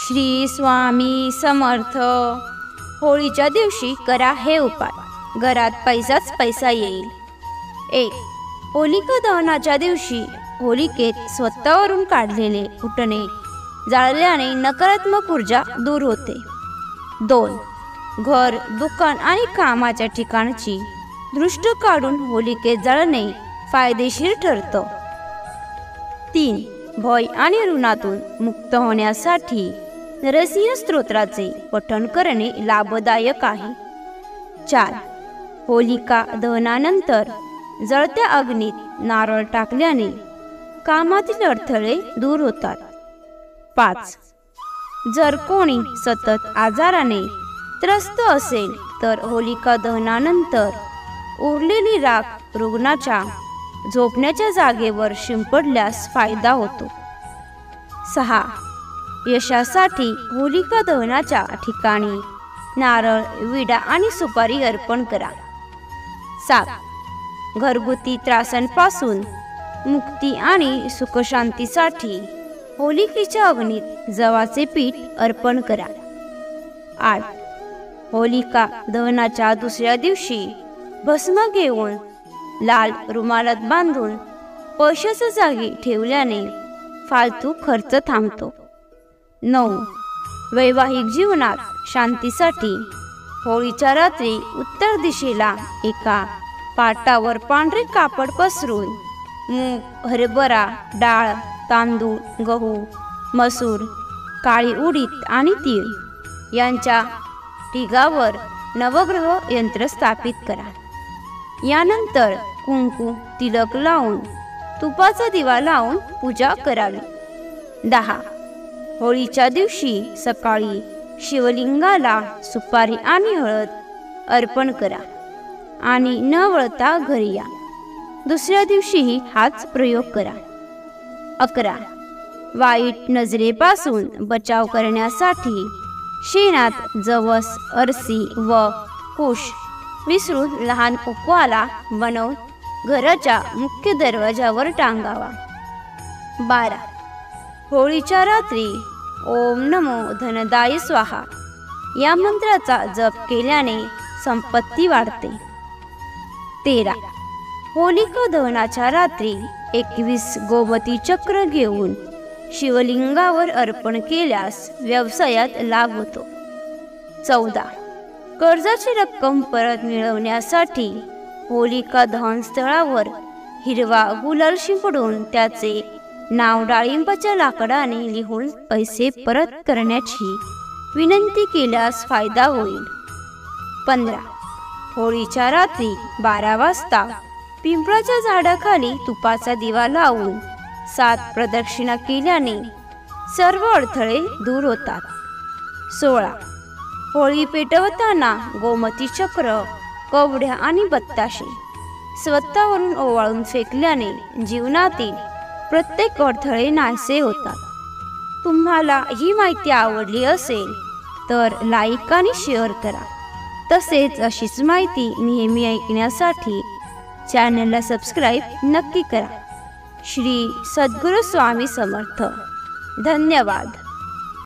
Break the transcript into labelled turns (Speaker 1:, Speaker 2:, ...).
Speaker 1: श्री स्वामी समर्थ। होळीच्या दिवशी करा हे उपाय, घरात पैसाच पैसा येईल। 1. होलिका दहनाच्या दिवशी होलिकेत स्वतःवरून काढलेले उटणे जाळल्याने नकारात्मक ऊर्जा दूर होते। 2. घर, दुकान आणि कामाच्या ठिकाणची दृष्ट काढून होलिकेत जाळणे फायदेशीर ठरतं। 3. भय आणि ऋणातून मुक्त होण्यासाठी नरसिंह स्तोत्राचे पठण करणे लाभदायक आहे। 4. होलिका दहनानंतर जळत्या अग्नीत नारळ टाकल्याने कामातील अडथळे दूर होतात। 5. जर कोणी सतत आजाराने त्रस्त असेल तर होलिका दहनानंतर उरलेली राख रुग्णाच्या झोपण्याच्या जागेवर शिंपडल्यास फायदा होतो। 6. यशासाठी होलिका दहनाच्या ठिकाणी नारळ, विडा आणि सुपारी अर्पण करा। 7. घरगुती त्रासांपासून मुक्ती आणि सुखशांतीसाठी होलिकेच्या अग्नीत जवाचे पीठ अर्पण करा। 8. होलिका दहनाच्या दुसऱ्या दिवशी भस्म घेऊन लाल रुमालात बांधून पैशाच्या जागी ठेवल्याने फालतू खर्च थांबतो। 9. वैवाहिक जीवनात शांतीसाठी होळीच्या रात्री उत्तर दिशेला एका पाटावर पांढरे कापड पसरून मूग, हरभरा डाळ, तांदूळ, गहू, मसूर, काळी उडीद आणि तीळ यांच्या ढिगावर नवग्रह यंत्र स्थापित करा। यानंतर कुंकू तिलक लावून तुपाचा दिवा लावून पूजा करावी। 10. होळीच्या दिवशी सकाळी शिवलिंगाला सुपारी आणि हळद अर्पण करा आणि न वळता घरी या। दुसऱ्या दिवशीही हाच प्रयोग करा। 11. वाईट नजरेपासून बचाव करण्यासाठी शेणात जवस, अरसी व कुश मिसळून लहान उपवाला बनवून घराच्या मुख्य दरवाजावर टांगावा। 12. होळीच्या रात्री ओम नमो धनदाय स्वाहा या मंत्राचा जप केल्याने संपत्ती वाढते। 13. होलिका दहनाच्या रात्री 21 गोमती चक्र घेऊन शिवलिंगावर अर्पण केल्यास व्यवसायात लाभ होतो। 14. कर्जाची रक्कम परत मिळवण्यासाठी होलिका दहन स्थळावर हिरवा गुलाल शिंपडून त्याचे नाव डाळिंबाच्या लाकडाने लिहून पैसे परत करण्याची विनंती केल्यास फायदा होईल। 15. होळीच्या रात्री 12 वाजता पिंपळाच्या झाडाखाली तुपाचा दिवा लावून 7 प्रदक्षिणा केल्याने सर्व अडथळे दूर होतात। 16. होळी पेटवताना गोमती चक्र, कवड्या आणि बत्ताशे स्वतःवरून ओवाळून फेकल्याने जीवनातील प्रत्येक अडथळे नाहीसे होतात। तुम्हाला ही माहिती आवडली असेल तर लाईक आणि शेअर करा। तसेच अशीच माहिती नेहमी ऐकण्यासाठी चॅनलला सबस्क्राईब नक्की करा। श्री सद्गुरू स्वामी समर्थ। धन्यवाद।